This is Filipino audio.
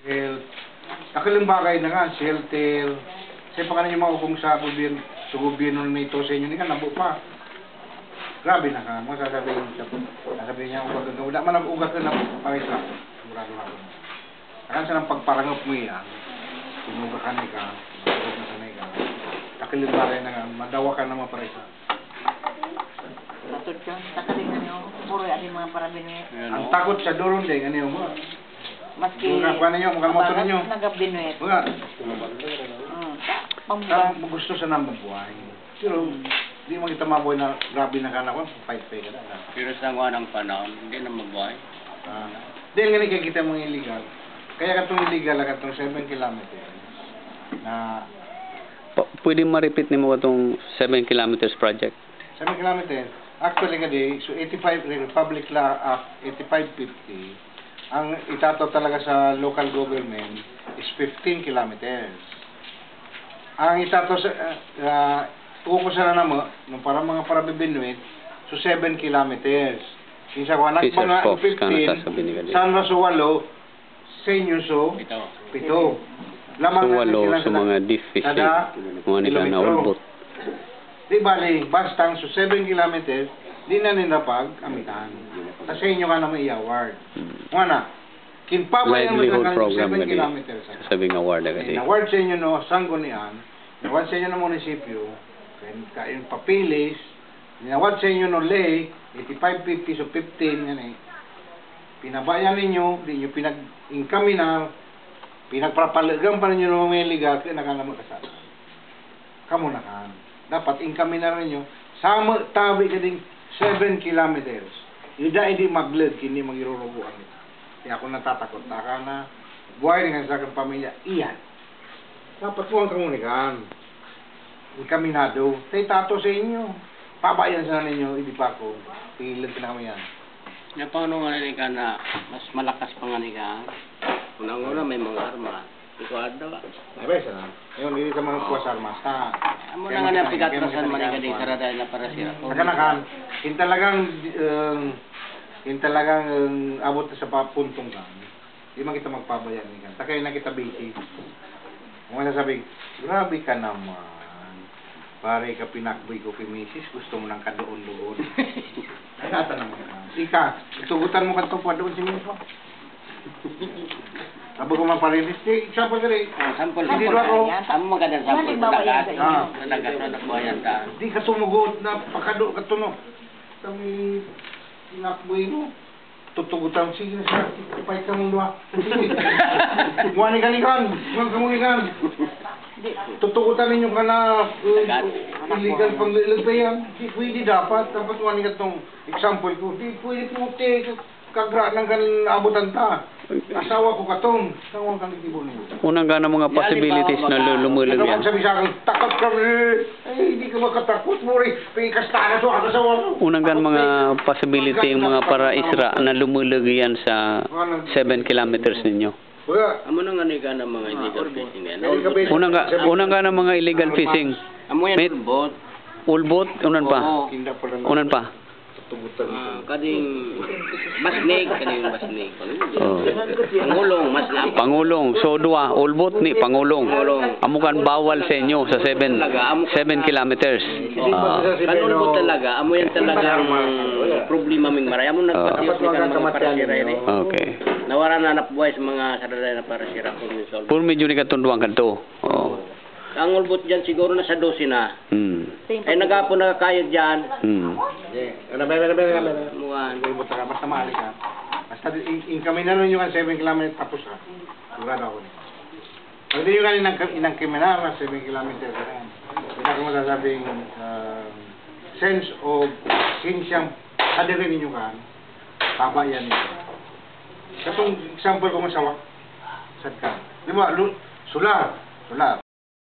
Health. Nakalang bagay na nga, shelter. Kasi pa kanin yung mga upong sa gobyerno na ito sa inyo, hindi ka nabo pa. Grabe na ka. Mga sasabihin niya, ugat ka. Wala man ang ugat ka na pakisa. Sigurado na ako. Kaya sa nang pagparangap mo yan, sinugakan ka, ugat na sanay ka. Nakalang bagay na nga, madawa ka naman parisa. Takot ka, takaling na nyo, puro yung mga parabini. Ang takot sa doron din, ano yung mga. Maski, mga motor ninyo. nagabinuit. Mga, Pambang. gusto sa nang mabuhay. Pero, hindi mo kita mabuhay na grabe na kanak ko, fight-fight ka na. Pero sa nga ng panahon, hindi na mabuhay. Dahil nga ni kita mga illegal. Kaya katong illegal, katong 7 kilometers na Pwede ma-repeat ni mo itong 7 kilometers project? 7 kilometers, actually kadi, so 85, Republic Law Act 8550, ang itato talaga sa local government is 15 kilometers. Ang itato sa, tuko sa na mo, para mga parabibinuit, so 7 kilometers. Isa ko, anak Fisher's mga Fox ka 15, San Rasualo, sa inyo so, pito. So, walo sa mga deep fishing, mga nila na ulbot. Di bali, bastang so 7 kilometers, di na ninapag amitan. Sa inyo ka naman i-award. Wana, kinpabayan mo Livelihood sa program 7 kilometers. sabing award agad. In-award sa inyo no, sanggunian, in-award sa inyo ng munisipyo, kain papilis, in-award sa inyo no lay, 8550 so 15, yan eh. Pinabayan ninyo, di nyo pinag-incaminar, pinagpapalagang pa ninyo ng mga illegal, kaya nakalaman kasama. Kamu na kan. Dapat incaminar ninyo, sama tabi ka ding 7 kilometers. Ida hindi maglag, hindi magirurubuan nito. Kaya ako natatakot, taka na, buhay nga sa aking pamilya, iyan. Dapat po ang kamunikan. Inkaminado, tay tato sa inyo. Pabayan sa ninyo, hindi pa ako. Pilit na kami yan. Na paano nga ka na mas malakas pa nga ka? Unang-una may mga arma. Ikaw daw. Ay, besa na. Ngayon, hindi sa mga kuwas armas. Amo na nga na pigatrasan man ka din sarada na para sira. Nakanakan, yung talagang abot sa papuntong ka. Hindi man kita magpabayan ni kan. Takay na kita busy. Kung sasabihin, grabe ka naman. Pare ka pinakboy ko kay misis, gusto mo nang kadoon-doon. Nagata naman ka. Ika, itugutan mo ka ito pa doon si misis mo. Abo ko man parilis, example ka rin. Sample. Hindi doon ako. Amo magandang sample. Bawayan sa inyo. Nalagat na nagbawayan ta. Di ka tumugot na pakado ka tuno. Kami pinakboy mo. Tutugutan, sige na siya. Ipahit ka mong luha. Muwani kalikan. Muwani kamunikan. Tutugutan ninyo ka na illegal panglilagbayan. Di pwede dapat. Dapat muwani ka itong example ko. Di pwede puti. Kagra ng kanin abutan ta. Asawa ko katong. Sawang kang itibon ninyo. Unang gana mga possibilities na lumulag yan. Sabi sa akin, takot ka hindi ka makatakot mo rin. Pikastana to, ako asawa mo. Unang gana mga possibility yung mga para isra na lumulag yan sa 7 kilometers ninyo. Amo na nga ni ka ng mga illegal fishing yan. Unang gana mga illegal fishing. Amo yan ulbot. Ulbot, unan pa. Unan pa. Kading masnig, kading masnig. Oh. Pangulong, mas lang. Pangulong, so dua, ulbot ni Pangulong. Amukan bawal sa inyo sa 7 kilometers. Kanulbot talaga, amo yan talagang problema ming maray. Amo nagpatiyos ni ka mga parasira rin. Okay. Nawara na napubuhay sa mga sarada na parasira kung minsan. Puro medyo ni katunduan kanto. Oh. Ang ulbot dyan siguro na sa 12 na. Ay nagapon nakakayod dyan. Muan, basta maali ka. Basta income na rin yung 7 kilometers tapos ka. Sigurado ako niya. Pag di yung inang kriminal na 7 kilometers ka rin. Hindi ako masasabing sense of sinsyang hadirin ninyo ka. Pabayan niyo. Katong example ko masawa. Sad ka. Di ba, sular.